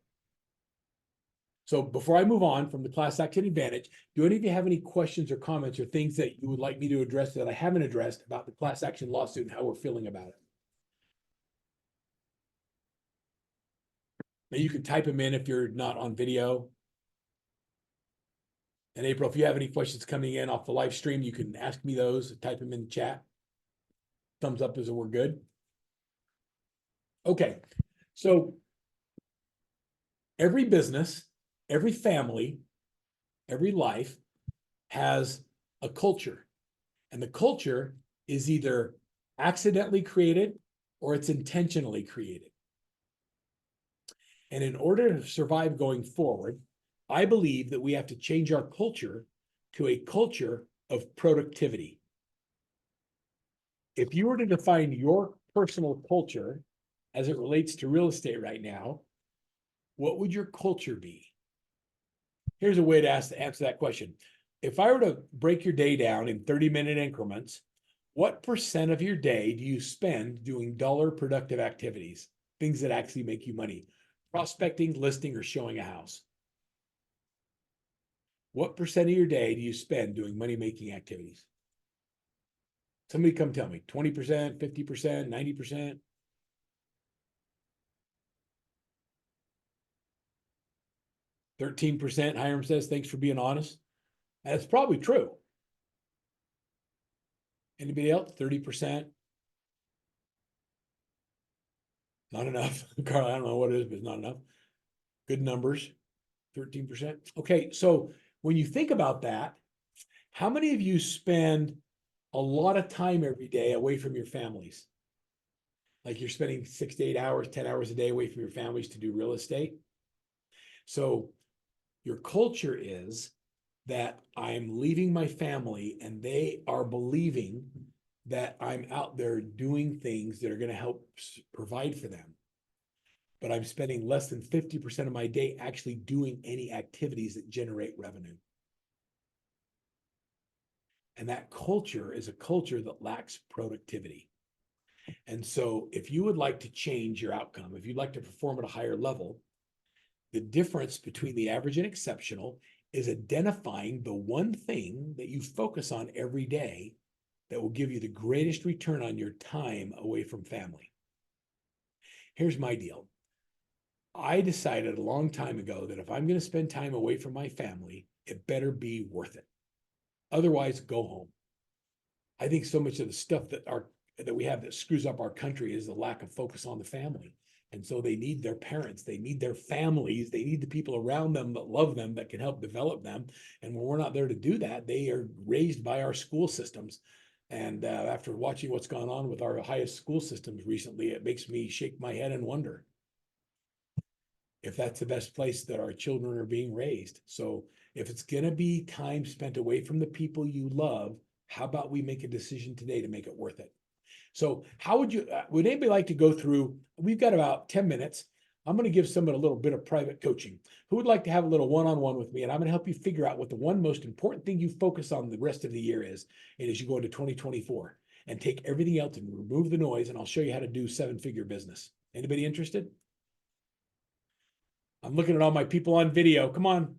So before I move on from the class action advantage, do any of you have any questions or comments or things that you would like me to address that I haven't addressed about the class action lawsuit and how we're feeling about it? Now you can type them in if you're not on video. And April, if you have any questions coming in off the live stream, you can ask me those, type them in the chat. Thumbs up as we're good. Okay, so Every business, every family, every life has a culture. And the culture is either accidentally created or it's intentionally created. And in order to survive going forward, I believe that we have to change our culture to a culture of productivity. If you were to define your personal culture as it relates to real estate right now, what would your culture be? Here's a way to answer that question. If I were to break your day down in 30-minute increments, what percent of your day do you spend doing dollar productive activities, things that actually make you money? Prospecting, listing, or showing a house? What percent of your day do you spend doing money-making activities? Somebody come tell me. 20%, 50%, 90%? 13%, Hiram says, thanks for being honest. That's probably true. Anybody else? 30%? Not enough. Carl, I don't know what it is, but it's not enough. Good numbers. 13%. Okay, so when you think about that, how many of you spend a lot of time every day away from your families? Like you're spending 6 to 8 hours, 10 hours a day away from your families to do real estate. So your culture is that I'm leaving my family and they are believing that I'm out there doing things that are going to help provide for them. But I'm spending less than 50% of my day actually doing any activities that generate revenue. And that culture is a culture that lacks productivity. And so if you would like to change your outcome, if you'd like to perform at a higher level, the difference between the average and exceptional is identifying the one thing that you focus on every day that will give you the greatest return on your time away from family. Here's my deal. I decided a long time ago that if I'm going to spend time away from my family, it better be worth it. Otherwise, go home. I think so much of the stuff that we have that screws up our country is the lack of focus on the family. And so they need their parents, they need their families, they need the people around them that love them, that can help develop them. And when we're not there to do that, they are raised by our school systems. And after watching what's gone on with our highest school systems recently, it makes me shake my head and wonder if that's the best place that our children are being raised. So if it's going to be time spent away from the people you love, how about we make a decision today to make it worth it? So how would anybody like to go through, we've got about 10 minutes. I'm going to give someone a little bit of private coaching. Who would like to have a little one-on-one with me? And I'm going to help you figure out what the one most important thing you focus on the rest of the year is. And as you go into 2024 and take everything else and remove the noise, and I'll show you how to do 7-figure business. Anybody interested? I'm looking at all my people on video. Come on.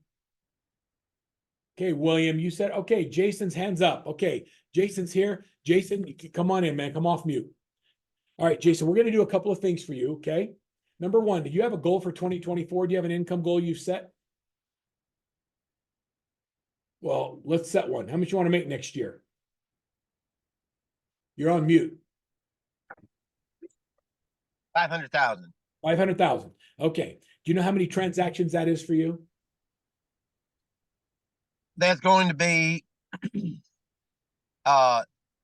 Okay, William, you said, okay, Jason's hands up. Okay, Jason's here. Jason, come on in, man. Come off mute. All right, Jason, we're going to do a couple of things for you, okay? Number one, do you have a goal for 2024? Do you have an income goal you've set? Well, let's set one. How much you want to make next year? You're on mute. 500,000. 500,000. Okay. Do you know how many transactions that is for you? That's going to be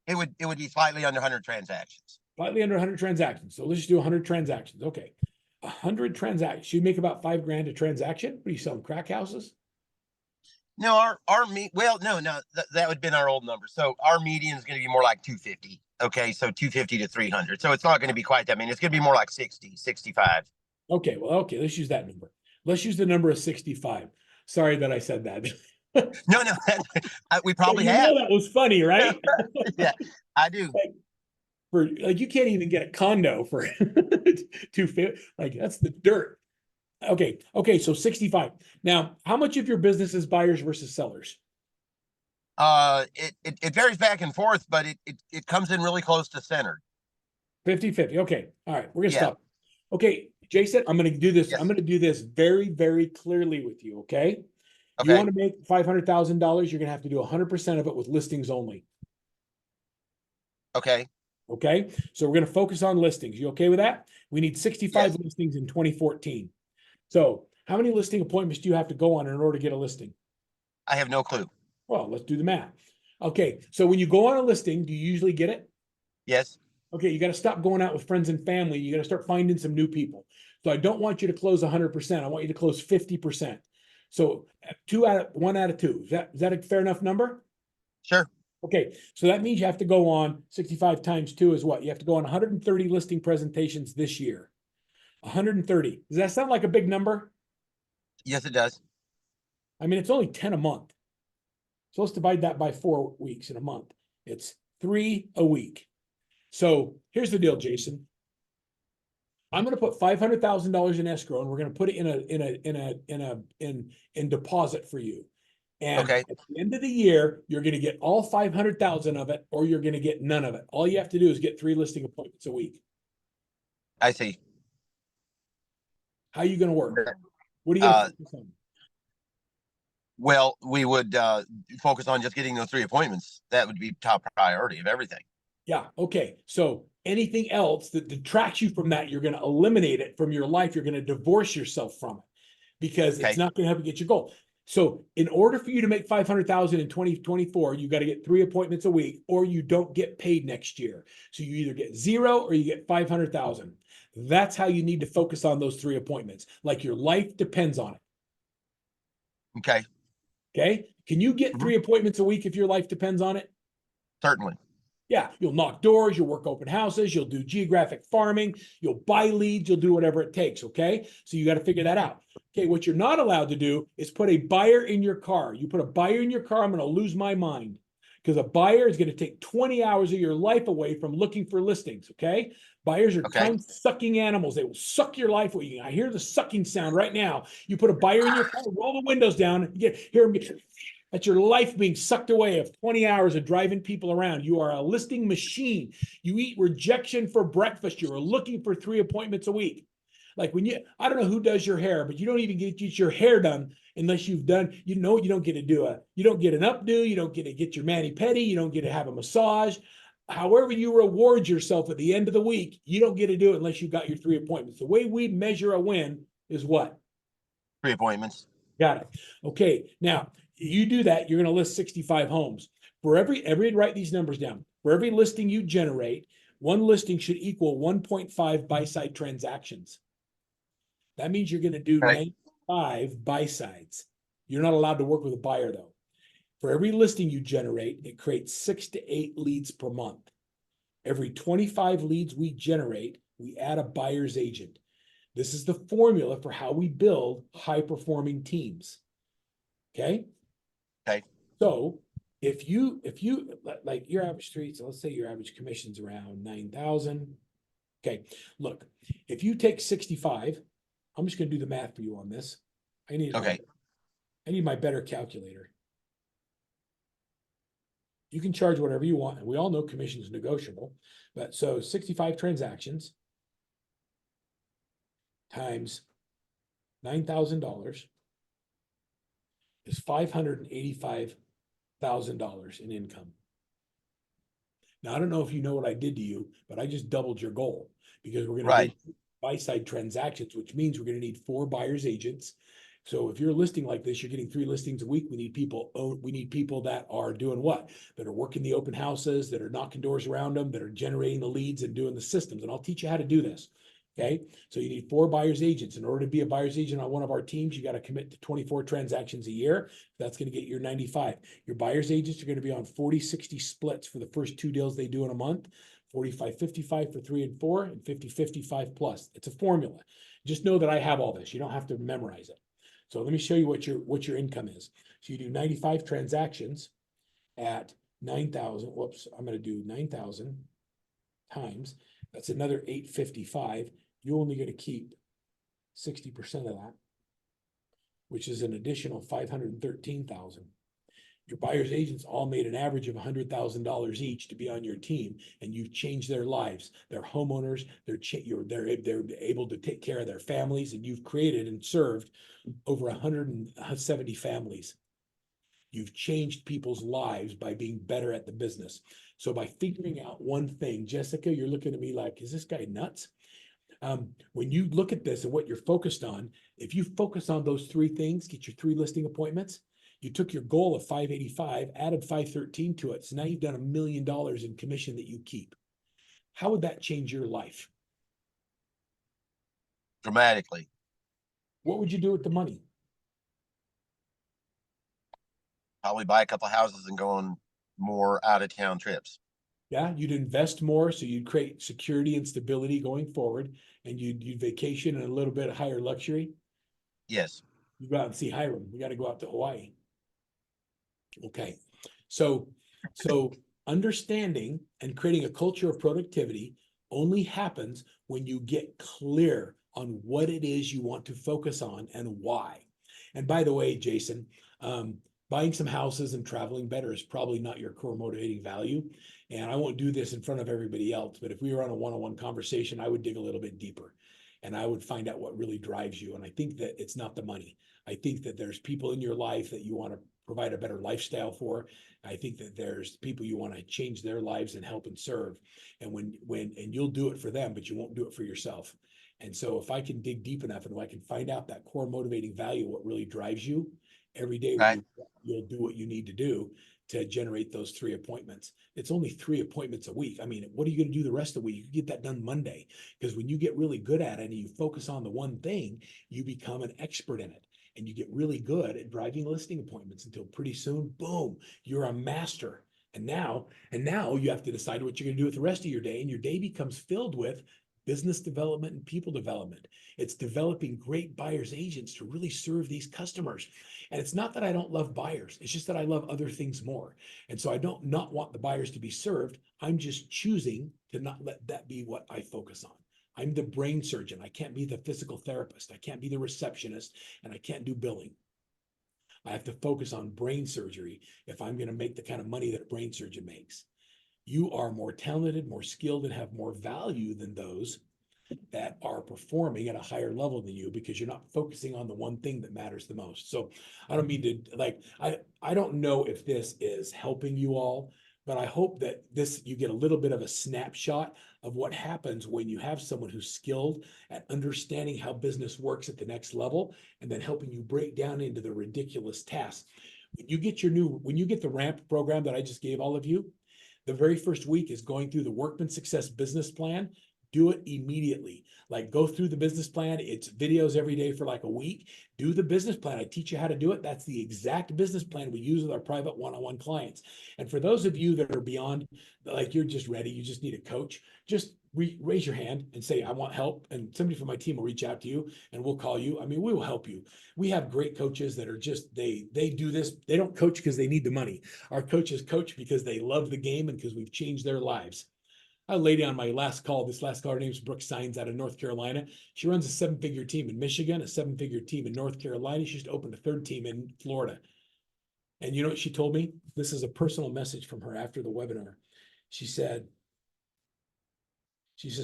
it would be slightly under 100 transactions. Slightly under 100 transactions. So let's just do 100 transactions. Okay. 100 transactions. You make about $5,000 a transaction? What are you selling, crack houses? No, that would have been our old number. So our median is going to be more like 250. Okay, so 250 to 300. So it's not going to be quite that many. It's going to be more like 60, 65. Okay, well, okay, let's use that number. Let's use the number of 65. Sorry that I said that. No, we probably you have. know that was funny, right? Yeah, I do. Like you can't even get a condo for 250. Like that's the dirt. Okay, so 65. Now, how much of your business is buyers versus sellers? It varies back and forth, but it comes in really close to centered. 50-50. Okay. All right, we're gonna Yeah. stop. Okay, Jason, I'm gonna do this. Yes. I'm gonna do this very, very clearly with you. Okay. If you Okay. want to make $500,000, you're gonna have to do 100% of it with listings only. Okay. Okay. So we're gonna focus on listings. You okay with that? We need 65 Yes. listings in 2014. So How many listing appointments do you have to go on in order to get a listing? I have no clue. Well, let's do the math. Okay, so when you go on a listing, do you usually get it? Yes. Okay, you got to stop going out with friends and family. You got to start finding some new people. So I don't want you to close 100%. I want you to close 50%. So one out of two. Is that a fair enough number? Sure. Okay, so that means you have to go on 65 times two is what? You have to go on 130 listing presentations this year. 130. Does that sound like a big number? Yes, it does. I mean, it's only 10 a month. So let's divide that by 4 weeks in a month. It's 3 a week. So here's the deal, Jason. I'm going to put $500,000 in escrow, and we're going to put it in deposit for you. And Okay. at the end of the year, you're going to get all 500,000 of it, or you're going to get none of it. All you have to do is get 3 listing appointments a week. I see. How are you going to work? What are you going to focus on? Well, we would focus on just getting those 3 appointments. That would be top priority of everything. Yeah. Okay. So anything else that detracts you from that, you're going to eliminate it from your life. You're going to divorce yourself from it because it's not going to help you get your goal. So in order for you to make 500,000 in 2024, you got to get 3 appointments a week, or you don't get paid next year. So you either get 0 or you get 500,000. That's how you need to focus on those 3 appointments. Like your life depends on it. Okay. Okay. Can you get 3 appointments a week if your life depends on it? Certainly. Yeah, you'll knock doors, you'll work open houses, you'll do geographic farming, you'll buy leads, you'll do whatever it takes, okay? So you got to figure that out. Okay, what you're not allowed to do is put a buyer in your car. You put a buyer in your car, I'm going to lose my mind, because a buyer is going to take 20 hours of your life away from looking for listings, okay? Buyers are time-sucking animals. They will suck your life away. I hear the sucking sound right now. You put a buyer in your car, roll the windows down, hear them. That's your life being sucked away of 20 hours of driving people around. You are a listing machine. You eat rejection for breakfast. You're looking for 3 appointments a week. Like I don't know who does your hair, but you don't even get your hair done unless you don't get to you don't get an updo. You don't get to get your mani-pedi. You don't get to have a massage. However you reward yourself at the end of the week, you don't get to do it unless you got your 3 appointments. The way we measure a win is what? 3 appointments. Got it. Okay. Now, you do that, you're going to list 65 homes. For every write these numbers down. For every listing you generate, one listing should equal 1.5 buy-side transactions. That means you're going to do 95 buy-sides. You're not allowed to work with a buyer, though. For every listing you generate, it creates 6 to 8 leads per month. Every 25 leads we generate, we add a buyer's agent. This is the formula for how we build high-performing teams. Okay? Okay. So if you like your average street, so let's say your average commission's around 9,000. Okay, look, if you take 65, I'm just gonna do the math for you on this. I need my better calculator. You can charge whatever you want, and we all know commission is negotiable, but so 65 transactions times $9,000 is $585,000 in income. Now, I don't know if you know what I did to you, but I just doubled your goal, because we're going to do buy-side transactions, which means we're going to need 4 buyers agents. So if you're listing like this, you're getting 3 listings a week. We need people that are doing what? That are working the open houses, that are knocking doors around them, that are generating the leads and doing the systems. And I'll teach you how to do this. Okay. So you need 4 buyer's agents. In order to be a buyer's agent on one of our teams, you got to commit to 24 transactions a year. That's going to get your 95. Your buyer's agents are going to be on 40-60 splits for the first 2 deals they do in a month, 45-55 for 3 and 4, and 50-55 plus. It's a formula. Just know that I have all this. You don't have to memorize it. So let me show you what your income is. So you do 95 transactions at 9,000. Whoops, I'm going to do 9,000 times. That's another 855. You're only going to keep 60% of that, which is an additional 513,000. Your buyer's agents all made an average of $100,000 each to be on your team, and you've changed their lives. They're homeowners. They're able to take care of their families, and you've created and served over 170 families. You've changed people's lives by being better at the business. So by figuring out one thing, Jessica, you're looking at me like, is this guy nuts? When you look at this and what you're focused on, if you focus on those three things, get your 3 listing appointments, you took your goal of 585, added 513 to it. So now you've done $1 million in commission that you keep. How would that change your life? Dramatically. What would you do with the money? Probably buy a couple houses and go on more out of town trips. Yeah, you'd invest more, so you'd create security and stability going forward, and you'd vacation in a little bit higher luxury. Yes. You go out and see Hiram. We got to go out to Hawaii. Okay, so understanding and creating a culture of productivity only happens when you get clear on what it is you want to focus on and why. And by the way, Jason, buying some houses and traveling better is probably not your core motivating value. And I won't do this in front of everybody else, but if we were on a one-on-one conversation, I would dig a little bit deeper and I would find out what really drives you. And I think that it's not the money. I think that there's people in your life that you want to provide a better lifestyle for. I think that there's people you want to change their lives and help and serve. And and you'll do it for them, but you won't do it for yourself. And so if I can dig deep enough and if I can find out that core motivating value, what really drives you, every day Right. you'll do what you need to do to generate those 3 appointments. It's only 3 appointments a week. I mean, what are you going to do the rest of the week? You can get that done Monday, because when you get really good at it and you focus on the one thing, you become an expert in it. And you get really good at driving listing appointments until pretty soon, boom, you're a master. And now you have to decide what you're going to do with the rest of your day. And your day becomes filled with business development and people development. It's developing great buyers agents to really serve these customers. And it's not that I don't love buyers. It's just that I love other things more. And so I don't not want the buyers to be served. I'm just choosing to not let that be what I focus on. I'm the brain surgeon. I can't be the physical therapist. I can't be the receptionist, and I can't do billing. I have to focus on brain surgery if I'm going to make the kind of money that a brain surgeon makes. You are more talented, more skilled, and have more value than those that are performing at a higher level than you, because you're not focusing on the one thing that matters the most. So I don't mean to I don't know if this is helping you all, but I hope that you get a little bit of a snapshot of what happens when you have someone who's skilled at understanding how business works at the next level and then helping you break down into the ridiculous tasks. When you get the ramp program that I just gave all of you, the very first week is going through the Workman Success Business Plan. Do it immediately. Like, go through the business plan. It's videos every day for like a week. Do the business plan. I teach you how to do it. That's the exact business plan we use with our private one-on-one clients. And for those of you that are beyond, like, you're just ready, you just need a coach, just raise your hand and say, I want help. And somebody from my team will reach out to you and we'll call you. I mean, we will help you. We have great coaches that are just, they do this. They don't coach because they need the money. Our coaches coach because they love the game and because we've changed their lives. A lady on my last call, her name is Brooke Sines out of North Carolina. She runs a 7-figure team in Michigan, a 7-figure team in North Carolina. She just opened a 3rd team in Florida. And you know what she told me? This is a personal message from her after the webinar. She says,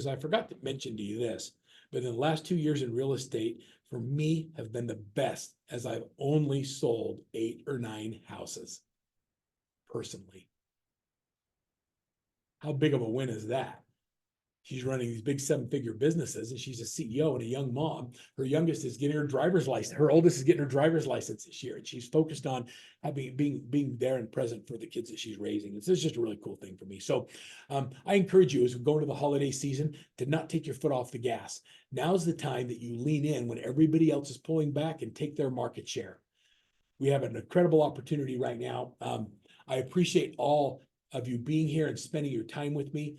I forgot to mention to you this, but in the last 2 years in real estate, for me, have been the best, as I've only sold 8 or 9 houses personally. How big of a win is that? She's running these big 7-figure businesses and she's a CEO and a young mom. Her youngest is getting her driver's license. Her oldest is getting her driver's license this year. And she's focused on being there and present for the kids that she's raising. It's just a really cool thing for me. So I encourage you, as we go into the holiday season, to not take your foot off the gas. Now's the time that you lean in when everybody else is pulling back and take their market share. We have an incredible opportunity right now. I appreciate all of you being here and spending your time with me.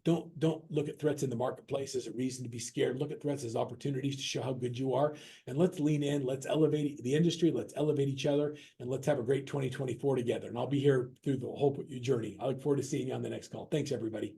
Don't look at threats in the marketplace as a reason to be scared. Look at threats as opportunities to show how good you are. And let's lean in. Let's elevate the industry. Let's elevate each other. And let's have a great 2024 together. And I'll be here through the whole journey. I look forward to seeing you on the next call. Thanks, everybody.